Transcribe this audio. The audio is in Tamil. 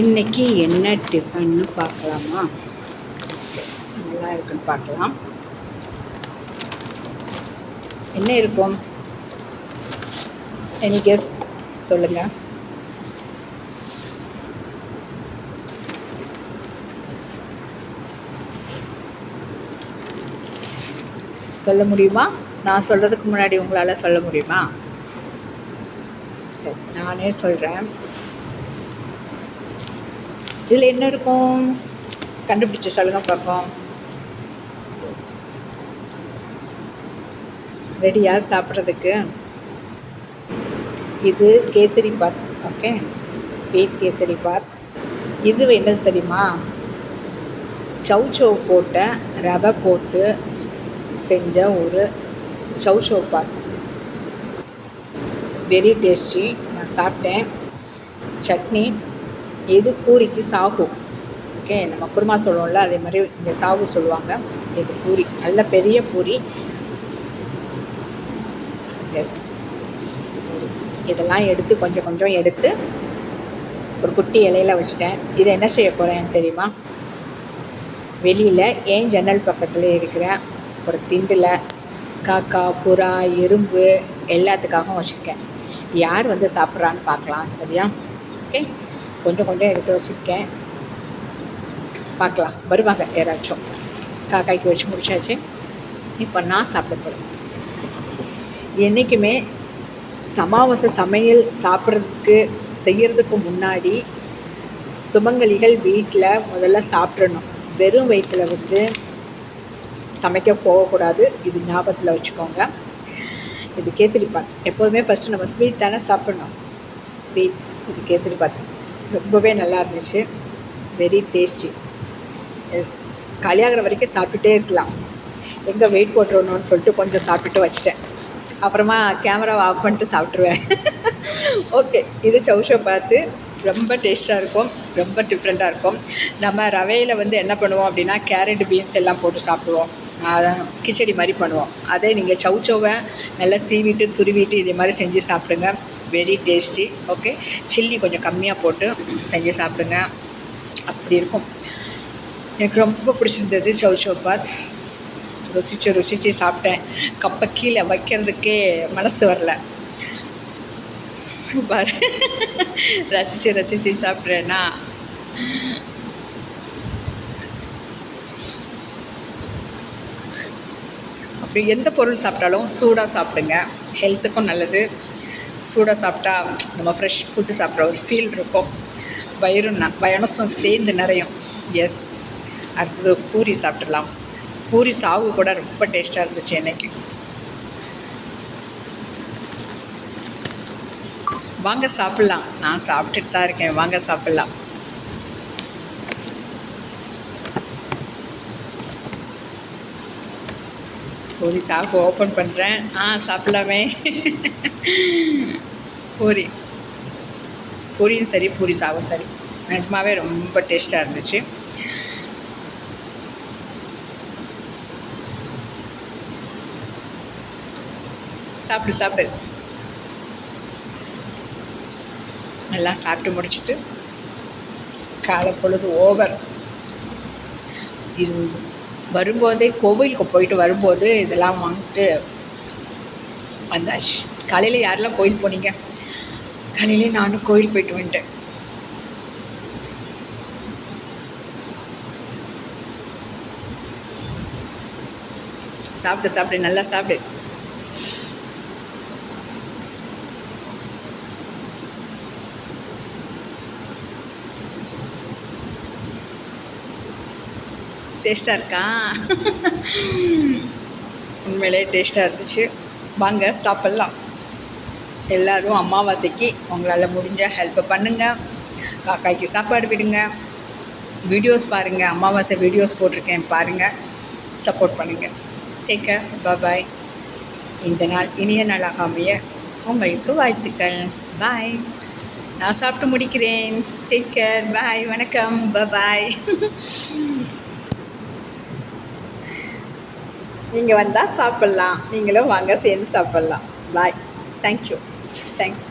இன்றைக்கி என்ன டிஃபன்னு பார்க்கலாமா? நல்லா இருக்குன்னு பார்க்கலாம். என்ன இருக்கும்? எனி கெஸ் சொல்லுங்கள். சொல்ல முடியுமா? நான் சொல்கிறதுக்கு முன்னாடி உங்களால் சொல்ல முடியுமா? சரி, நானே சொல்கிறேன். இதில் என்ன இருக்கும்? கண்டுபிடிச்சி சொல்லுங்கள் பார்ப்போம். ரெடியா சாப்பிட்றதுக்கு? இது கேசரி பாத். ஓகே, ஸ்வீட் கேசரி பாத். இது என்னது தெரியுமா? சௌ போட்ட ரவை போட்டு செஞ்ச ஒரு சௌ பாத். Very tasty. நான் சாப்பிட்டேன். சட்னி. இது பூரிக்கு சாகு. ஓகே, நம்ம குருமா சொல்லுவோம்ல, அதே மாதிரி இங்கே சாகு சொல்லுவாங்க. இது பூரி, நல்ல பெரிய பூரி. எஸ், இதெல்லாம் எடுத்து கொஞ்சம் கொஞ்சம் எடுத்து ஒரு குட்டி இலையில் வச்சுட்டேன். இதை என்ன செய்ய போகிறேன் தெரியுமா? வெளியில் ஏன் ஜன்னல் பக்கத்தில் இருக்கிற ஒரு திண்டில் காக்கா, புறா, எறும்பு எல்லாத்துக்காகவும் வச்சுருக்கேன். யார் வந்து சாப்பிட்றான்னு பார்க்கலாம். சரியா? ஓகே, கொஞ்சம் கொஞ்சம் எடுத்து வச்சுருக்கேன். பார்க்கலாம், வருவாங்க யாராச்சும். காக்காய்க்கு வச்சு முடிச்சாச்சு. இப்போ நான் சாப்பிட போகிறேன். என்றைக்குமே அமாவாசை சமையல் சாப்பிட்றதுக்கு செய்கிறதுக்கு முன்னாடி சுமங்கலிகள் வீட்டில் முதல்ல சாப்பிட்றணும். வெறும் வயிற்றில் வந்து சமைக்க போகக்கூடாது. இது ஞாபகத்தில் வச்சுக்கோங்க. இது கேசரி பாத். எப்போதுமே ஃபஸ்ட்டு நம்ம ஸ்வீட் தானே சாப்பிட்ணும். ஸ்வீட். இது கேசரி பாத் ரொம்பவே நல்லா இருந்துச்சு. Very tasty. எஸ், காலியாகிற வரைக்கும் சாப்பிட்டுட்டே இருக்கலாம். எங்கே வெயிட் போட்டுறணும்னு சொல்லிட்டு கொஞ்சம் சாப்பிட்டுட்டு வச்சிட்டேன். அப்புறமா கேமராவை ஆஃப் பண்ணிட்டு சாப்பிட்ருவேன். ஓகே, இது சௌ பாத்து ரொம்ப டேஸ்ட்டாக இருக்கும். ரொம்ப டிஃப்ரெண்ட்டாக இருக்கும். நம்ம ரவையில் வந்து என்ன பண்ணுவோம் அப்படின்னா, கேரட், பீன்ஸ் எல்லாம் போட்டு சாப்பிடுவோம். அதான் கிச்சடி மாதிரி பண்ணுவோம். அதே நீங்கள் சௌவை நல்லா சீவிட்டு துருவிட்டு இதே மாதிரி செஞ்சு சாப்பிடுங்க. Very tasty. ஓகே, சில்லி கொஞ்சம் கம்மியாக போட்டு செஞ்சு சாப்பிடுங்க. அப்படி இருக்கும். எனக்கு ரொம்ப பிடிச்சிருந்தது சௌ பாத். ருசித்து சாப்பிட்டேன். கப்பை கீழே வைக்கிறதுக்கே மனசு வரல. பாரு, ரசித்து சாப்பிட்றேன்னா. அப்படி எந்த பொருள் சாப்பிட்டாலும் சூடாக சாப்பிடுங்க. ஹெல்த்துக்கும் நல்லது. சூடாக சாப்பிட்டா நம்ம ஃப்ரெஷ் ஃபுட்டு சாப்பிட்ற ஒரு ஃபீல் இருக்கும். வயனசும் சேர்ந்து நிறையும். எஸ், அடுத்தது பூரி சாப்பிட்றலாம். பூரி சாகு கூட ரொம்ப டேஸ்ட்டாக இருந்துச்சு எனக்கு. வாங்க சாப்பிட்லாம். நான் சாப்பிட்டுட்டு தான் இருக்கேன். வாங்க சாப்பிட்லாம். பூரி சாகு ஓப்பன் பண்ணுறேன். சாப்பிட்லாமே. பூரியும் சரி, பூரி சாகும் சரி, நிஜமாவே ரொம்ப டேஸ்ட்டாக இருந்துச்சு. சாப்பிடு. எல்லாம் சாப்பிட்டு முடிச்சுட்டு காலை பொழுது ஓவர். இது வரும்போதே கோவிலுக்கு போயிட்டு வரும்போது இதெல்லாம் வாங்கிட்டு வந்தாச்சு. காலையில் யாரெல்லாம் கோயில் போனீங்க? காலையிலே நானும் கோயில் போயிட்டு வந்துட்டேன். சாப்பிடு, நல்லா சாப்பிடு. டேஸ்ட்டாக இருக்கா? உண்மையிலே டேஸ்ட்டாக இருந்துச்சு. வாங்க சாப்பிட்லாம். எல்லோரும் அமாவாசைக்கு உங்களால் முடிஞ்ச ஹெல்ப் பண்ணுங்கள். காக்காய்க்கு சாப்பாடு விடுங்க. வீடியோஸ் பாருங்கள். அமாவாசை வீடியோஸ் போட்டிருக்கேன், பாருங்கள். சப்போர்ட் பண்ணுங்கள். Take care. பாய். இந்த நாள் இனிய நாளாக அமைய உங்களுக்கு வாழ்த்துக்கள். பாய். நான் சாப்பிட்டு முடிக்கிறேன். Take care. பாய். வணக்கம். பாய். நீங்கள் வந்தால் சாப்பிட்லாம். நீங்களும் வாங்க, சேர்ந்து சாப்பிட்லாம். பாய். தேங்க்யூ. தேங்க்ஸ்.